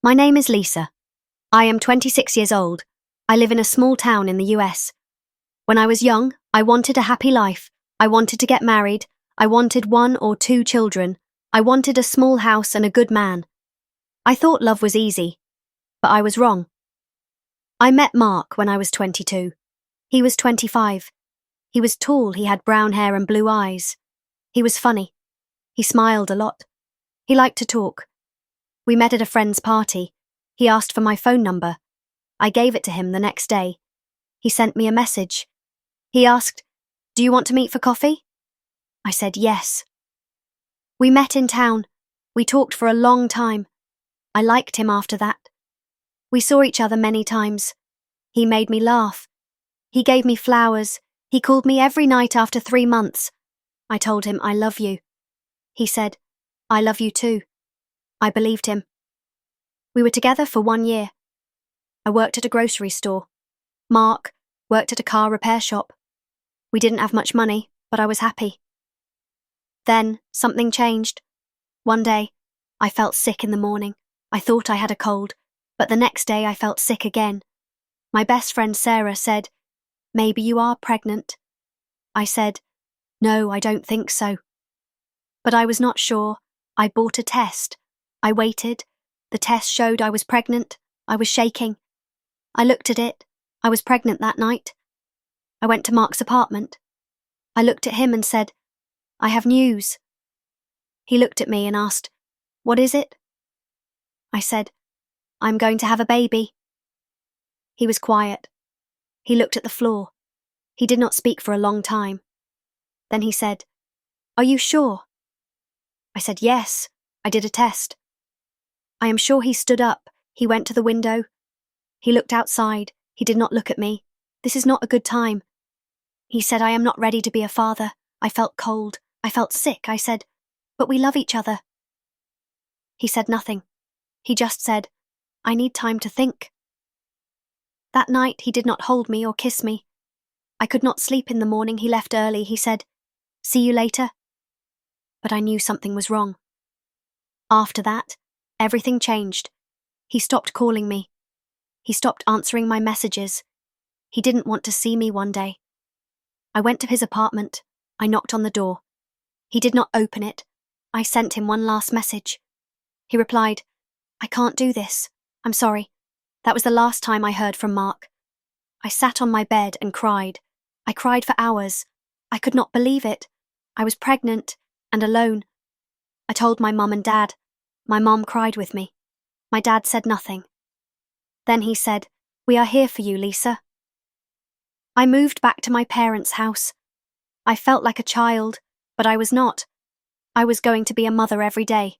My name is Lisa. I am 26 years old. I live in a small town in the US. When I was young, I wanted a happy life. I wanted to get married. I wanted 1 or 2 children. I wanted a small house and a good man. I thought love was easy, but I was wrong. I met Mark when I was 22. He was 25. He was tall, he had brown hair and blue eyes. He was funny. He smiled a lot. He liked to talk. We met at a friend's party. He asked for my phone number. I gave it to him the next day. He sent me a message. He asked, "Do you want to meet for coffee?" I said yes. We met in town. We talked for a long time. I liked him after that. We saw each other many times. He made me laugh. He gave me flowers. He called me every night after 3 months. I told him I love you. He said, I love you too. I believed him. We were together for 1 year. I worked at a grocery store. Mark worked at a car repair shop. We didn't have much money, but I was happy. Then something changed. One day, I felt sick in the morning. I thought I had a cold, but the next day I felt sick again. My best friend Sarah said, "Maybe you are pregnant." I said, "No, I don't think so." But I was not sure. I bought a test. I waited. The test showed I was pregnant. I was shaking. I looked at it. I was pregnant that night. I went to Mark's apartment. I looked at him and said, "I have news." He looked at me and asked, "What is it?" I said, "I'm going to have a baby." He was quiet. He looked at the floor. He did not speak for a long time. Then he said, "Are you sure?" I said, "Yes, I did a test." I am sure he stood up. He went to the window. He looked outside. He did not look at me. This is not a good time. He said, "I am not ready to be a father." I felt cold. I felt sick. I said, "But we love each other." He said nothing. He just said, "I need time to think." That night he did not hold me or kiss me. I could not sleep in the morning. He left early. He said, "See you later." But I knew something was wrong. After that, everything changed. He stopped calling me. He stopped answering my messages. He didn't want to see me one day. I went to his apartment. I knocked on the door. He did not open it. I sent him one last message. He replied, "I can't do this. I'm sorry. That was the last time I heard from Mark." I sat on my bed and cried. I cried for hours. I could not believe it. I was pregnant and alone. I told my mum and dad. My mum cried with me. My dad said nothing. Then he said, "We are here for you, Lisa." I moved back to my parents' house. I felt like a child, but I was not. I was going to be a mother every day.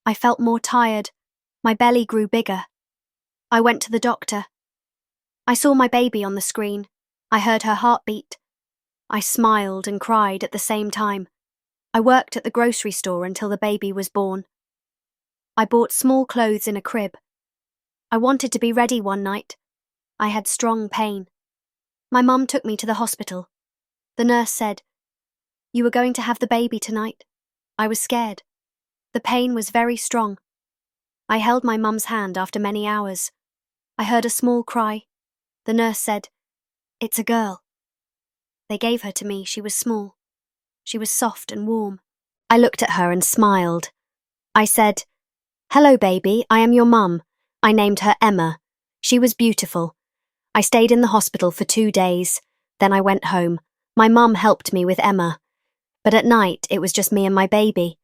I felt more tired. My belly grew bigger. I went to the doctor. I saw my baby on the screen. I heard her heartbeat. I smiled and cried at the same time. I worked at the grocery store until the baby was born. I bought small clothes in a crib. I wanted to be ready one night. I had strong pain. My mum took me to the hospital. The nurse said, "You were going to have the baby tonight." I was scared. The pain was very strong. I held my mum's hand after many hours. I heard a small cry. The nurse said, "It's a girl." They gave her to me. She was small. She was soft and warm. I looked at her and smiled. I said, "Hello, baby, I am your mum." I named her Emma. She was beautiful. I stayed in the hospital for 2 days. Then I went home. My mum helped me with Emma. But at night, it was just me and my baby.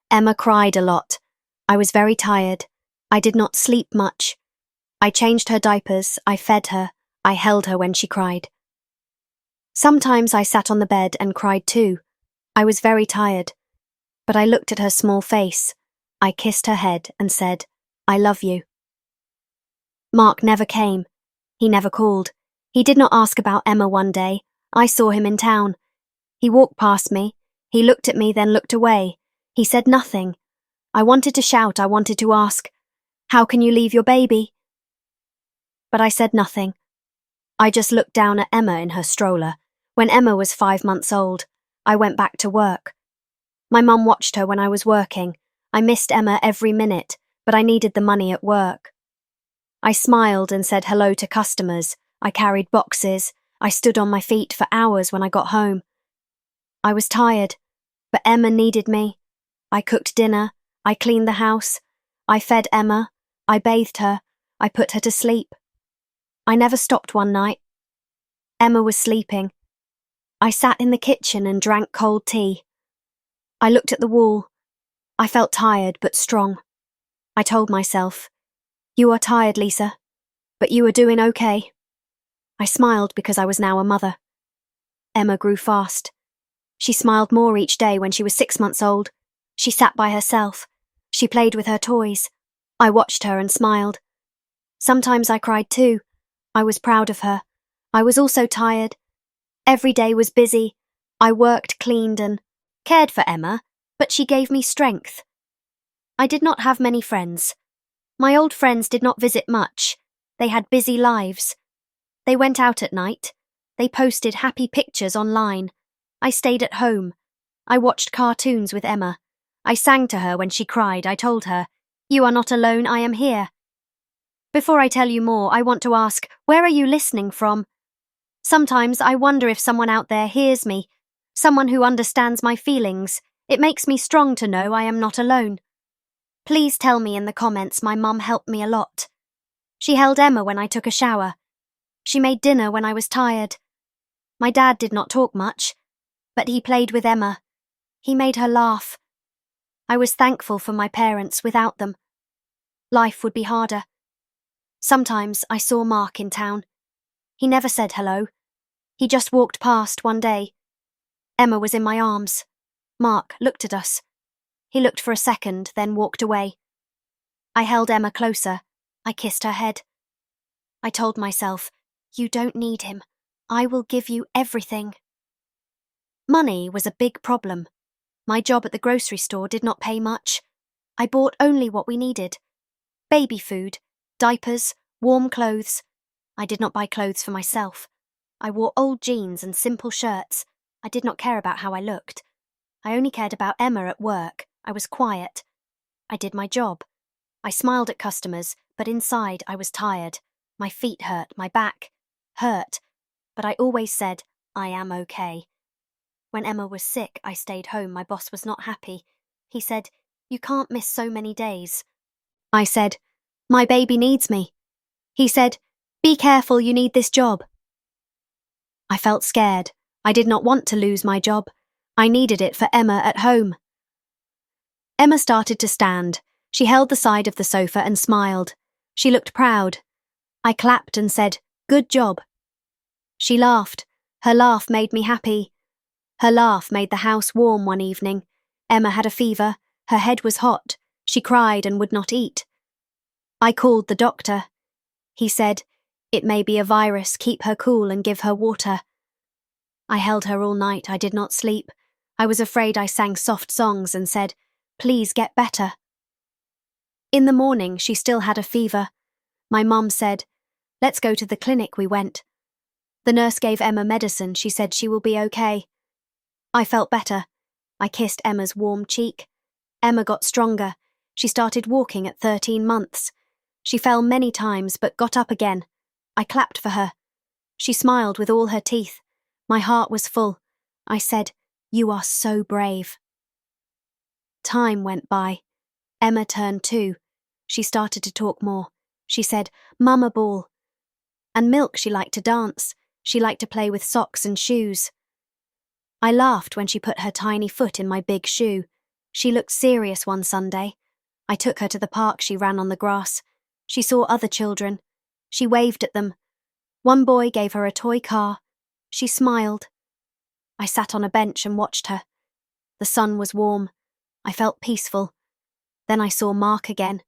Emma cried a lot. I was very tired. I did not sleep much. I changed her diapers. I fed her. I held her when she cried. Sometimes I sat on the bed and cried too. I was very tired. But I looked at her small face. I kissed her head and said, "I love you." Mark never came. He never called. He did not ask about Emma one day. I saw him in town. He walked past me. He looked at me, then looked away. He said nothing. I wanted to shout. I wanted to ask, "How can you leave your baby?" But I said nothing. I just looked down at Emma in her stroller. When Emma was 5 months old, I went back to work. My mum watched her when I was working. I missed Emma every minute, but I needed the money at work. I smiled and said hello to customers. I carried boxes. I stood on my feet for hours when I got home. I was tired, but Emma needed me. I cooked dinner. I cleaned the house. I fed Emma. I bathed her. I put her to sleep. I never stopped one night. Emma was sleeping. I sat in the kitchen and drank cold tea. I looked at the wall. I felt tired but strong. I told myself, "You are tired, Lisa, but you are doing okay." I smiled because I was now a mother. Emma grew fast. She smiled more each day when she was 6 months old. She sat by herself. She played with her toys. I watched her and smiled. Sometimes I cried too. I was proud of her. I was also tired. Every day was busy. I worked, cleaned and cared for Emma, but she gave me strength. I did not have many friends. My old friends did not visit much. They had busy lives. They went out at night. They posted happy pictures online. I stayed at home. I watched cartoons with Emma. I sang to her when she cried. I told her, "You are not alone, I am here." Before I tell you more, I want to ask, where are you listening from? Sometimes I wonder if someone out there hears me, someone who understands my feelings. It makes me strong to know I am not alone. Please tell me in the comments my mum helped me a lot. She held Emma when I took a shower. She made dinner when I was tired. My dad did not talk much, but he played with Emma. He made her laugh. I was thankful for my parents. Without them, life would be harder. Sometimes I saw Mark in town. He never said hello. He just walked past one day. Emma was in my arms. Mark looked at us. He looked for a second, then walked away. I held Emma closer. I kissed her head. I told myself, "You don't need him. I will give you everything." Money was a big problem. My job at the grocery store did not pay much. I bought only what we needed. Baby food, diapers, warm clothes. I did not buy clothes for myself. I wore old jeans and simple shirts. I did not care about how I looked. I only cared about Emma at work. I was quiet. I did my job. I smiled at customers, but inside I was tired. My feet hurt, my back hurt. But I always said, "I am okay." When Emma was sick, I stayed home. My boss was not happy. He said, "You can't miss so many days." I said, "My baby needs me." He said, "Be careful, you need this job." I felt scared. I did not want to lose my job. I needed it for Emma at home. Emma started to stand. She held the side of the sofa and smiled. She looked proud. I clapped and said, "Good job." She laughed. Her laugh made me happy. Her laugh made the house warm one evening. Emma had a fever. Her head was hot. She cried and would not eat. I called the doctor. He said, "It may be a virus. Keep her cool and give her water." I held her all night. I did not sleep. I was afraid. I sang soft songs and said, "Please get better." In the morning, she still had a fever. My mum said, "Let's go to the clinic." We went. The nurse gave Emma medicine. She said she will be okay. I felt better. I kissed Emma's warm cheek. Emma got stronger. She started walking at 13 months. She fell many times but got up again. I clapped for her. She smiled with all her teeth. My heart was full. I said, "You are so brave." Time went by. Emma turned 2. She started to talk more. She said, "Mama ball." And milk. She liked to dance. She liked to play with socks and shoes. I laughed when she put her tiny foot in my big shoe. She looked serious one Sunday. I took her to the park. She ran on the grass. She saw other children. She waved at them. One boy gave her a toy car. She smiled. I sat on a bench and watched her. The sun was warm. I felt peaceful. Then I saw Mark again.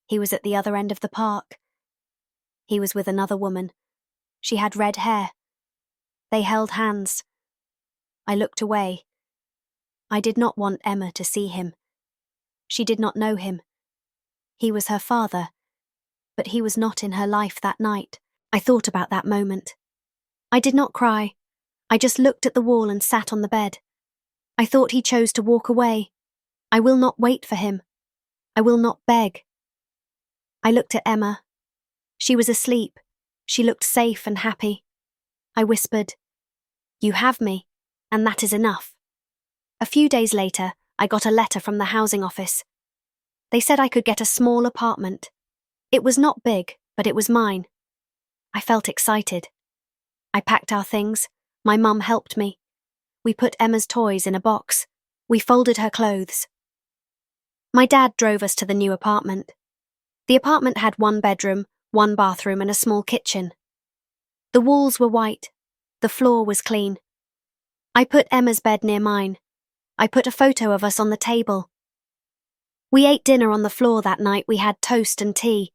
He was at the other end of the park. He was with another woman. She had red hair. They held hands. I looked away. I did not want Emma to see him. She did not know him. He was her father, but he was not in her life that night. I thought about that moment. I did not cry. I just looked at the wall and sat on the bed. I thought he chose to walk away. I will not wait for him. I will not beg. I looked at Emma. She was asleep. She looked safe and happy. I whispered, "You have me, and that is enough." A few days later, I got a letter from the housing office. They said I could get a small apartment. It was not big, but it was mine. I felt excited. I packed our things. My mum helped me. We put Emma's toys in a box. We folded her clothes. My dad drove us to the new apartment. The apartment had 1 bedroom, 1 bathroom and a small kitchen. The walls were white. The floor was clean. I put Emma's bed near mine. I put a photo of us on the table. We ate dinner on the floor that night. We had toast and tea.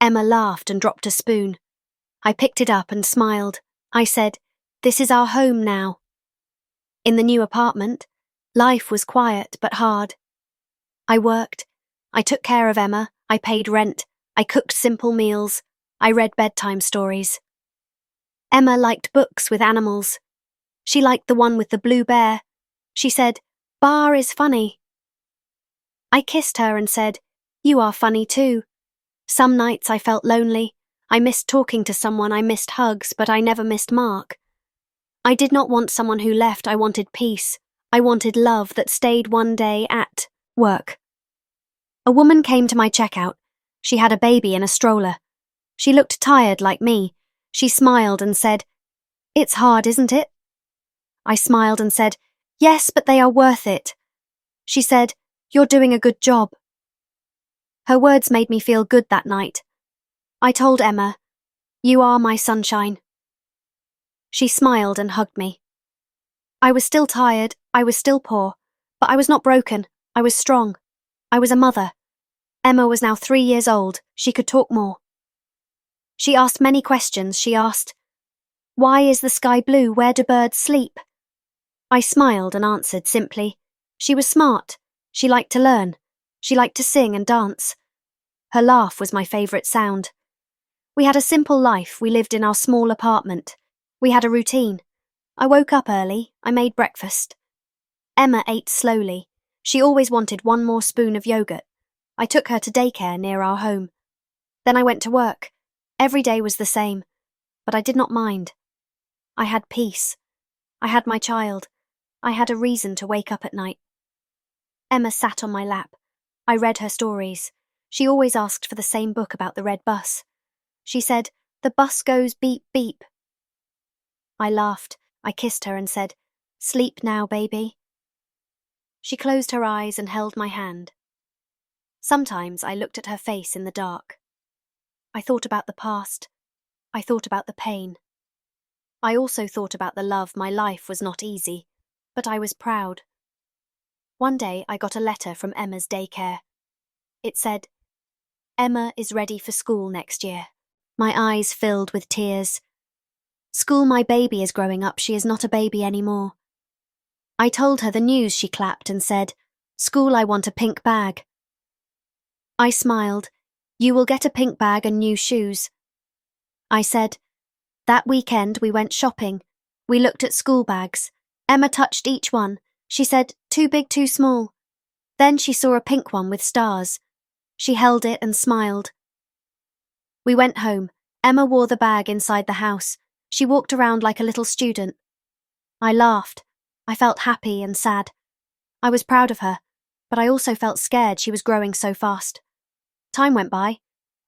Emma laughed and dropped a spoon. I picked it up and smiled. I said, "This is our home now." In the new apartment, life was quiet but hard. I worked. I took care of Emma. I paid rent. I cooked simple meals. I read bedtime stories. Emma liked books with animals. She liked the one with the blue bear. She said, "Bar is funny." I kissed her and said, "You are funny too." Some nights I felt lonely. I missed talking to someone. I missed hugs, but I never missed Mark. I did not want someone who left. I wanted peace. I wanted love that stayed one day at work. A woman came to my checkout. She had a baby in a stroller. She looked tired like me. She smiled and said, "It's hard, isn't it?" I smiled and said, "Yes, but they are worth it." She said, "You're doing a good job." Her words made me feel good that night. I told Emma, "You are my sunshine." She smiled and hugged me. I was still tired, I was still poor, but I was not broken. I was strong. I was a mother. Emma was now 3 years old. She could talk more. She asked many questions. She asked, "Why is the sky blue? Where do birds sleep?" I smiled and answered simply. She was smart. She liked to learn. She liked to sing and dance. Her laugh was my favourite sound. We had a simple life. We lived in our small apartment. We had a routine. I woke up early. I made breakfast. Emma ate slowly. She always wanted 1 more spoon of yogurt. I took her to daycare near our home. Then I went to work. Every day was the same, but I did not mind. I had peace. I had my child. I had a reason to wake up at night. Emma sat on my lap. I read her stories. She always asked for the same book about the red bus. She said, "The bus goes beep, beep." I laughed. I kissed her and said, "Sleep now, baby." She closed her eyes and held my hand. Sometimes I looked at her face in the dark. I thought about the past. I thought about the pain. I also thought about the love. My life was not easy, but I was proud. One day I got a letter from Emma's daycare. It said, "Emma is ready for school next year." My eyes filled with tears. "School, my baby is growing up. She is not a baby anymore." I told her the news. She clapped and said, "School, I want a pink bag." I smiled. "You will get a pink bag and new shoes." I said, "That weekend we went shopping. We looked at school bags. Emma touched each one. She said, 'Too big, too small.' Then she saw a pink one with stars. She held it and smiled. We went home. Emma wore the bag inside the house. She walked around like a little student. I laughed. I felt happy and sad. I was proud of her, but I also felt scared. She was growing so fast. Time went by.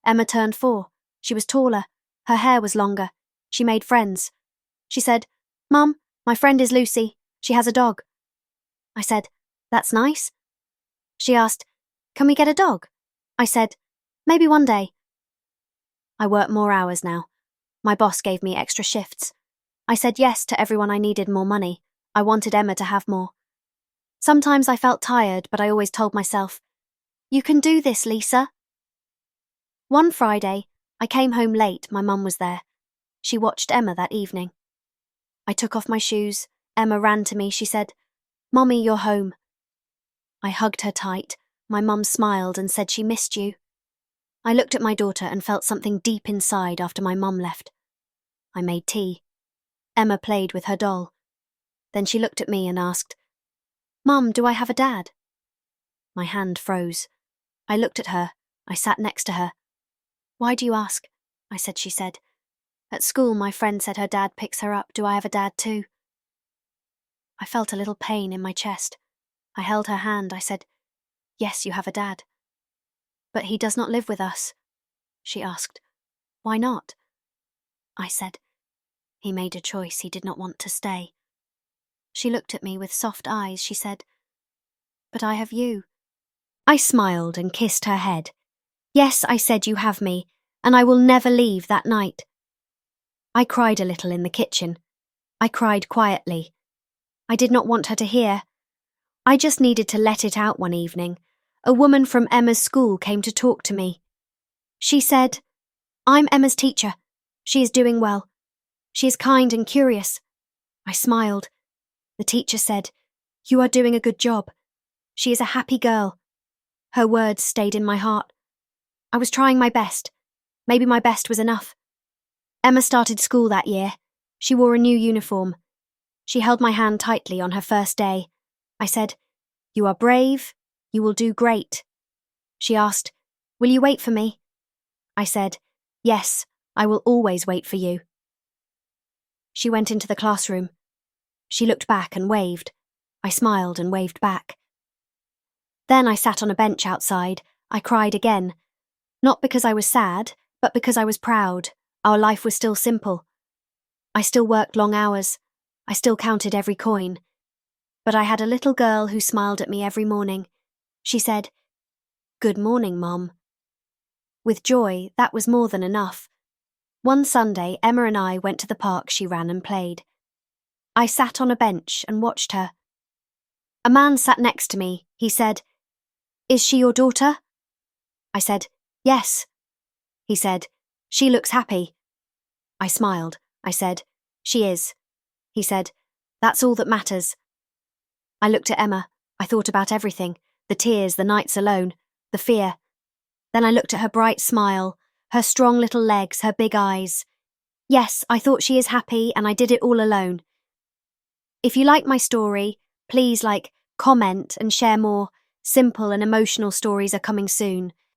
Emma turned 4. She was taller. Her hair was longer. She made friends. She said, "Mum, my friend is Lucy. She has a dog." I said, "That's nice." She asked, "Can we get a dog?" I said, "Maybe one day." I work more hours now. My boss gave me extra shifts. I said yes to everyone. I needed more money. I wanted Emma to have more. Sometimes I felt tired, but I always told myself, "You can do this, Lisa." One Friday, I came home late. My mum was there. She watched Emma that evening. I took off my shoes. Emma ran to me. She said, "Mommy, you're home." I hugged her tight. My mum smiled and said she missed you. I looked at my daughter and felt something deep inside after my mum left. I made tea. Emma played with her doll. Then she looked at me and asked, "Mum, do I have a dad?" My hand froze. I looked at her. I sat next to her. Why do you ask? I said she said. At school, my friend said her dad picks her up. Do I have a dad too? I felt a little pain in my chest. I held her hand. I said, Yes, you have a dad. But he does not live with us, she asked. Why not? I said. He made a choice. He did not want to stay. She looked at me with soft eyes. She said, But I have you. I smiled and kissed her head. Yes, I said, you have me, and I will never leave that night. I cried a little in the kitchen. I cried quietly. I did not want her to hear. I just needed to let it out one evening. A woman from Emma's school came to talk to me. She said, I'm Emma's teacher. She is doing well. She is kind and curious. I smiled. The teacher said, You are doing a good job. She is a happy girl. Her words stayed in my heart. I was trying my best. Maybe my best was enough. Emma started school that year. She wore a new uniform. She held my hand tightly on her first day. I said, You are brave. You will do great. She asked, Will you wait for me? I said, Yes, I will always wait for you. She went into the classroom. She looked back and waved. I smiled and waved back. Then I sat on a bench outside. I cried again. Not because I was sad, but because I was proud. Our life was still simple. I still worked long hours. I still counted every coin. But I had a little girl who smiled at me every morning. She said, Good morning, Mom. With joy, that was more than enough. One Sunday, Emma and I went to the park. She ran and played. I sat on a bench and watched her. A man sat next to me. He said, Is she your daughter? I said, Yes. He said, She looks happy. I smiled. I said, She is. He said, That's all that matters. I looked at Emma. I thought about everything. The tears, the nights alone, the fear. Then I looked at her bright smile, her strong little legs, her big eyes. Yes, I thought she is happy, and I did it all alone. If you like my story, please comment and share more. Simple and emotional stories are coming soon.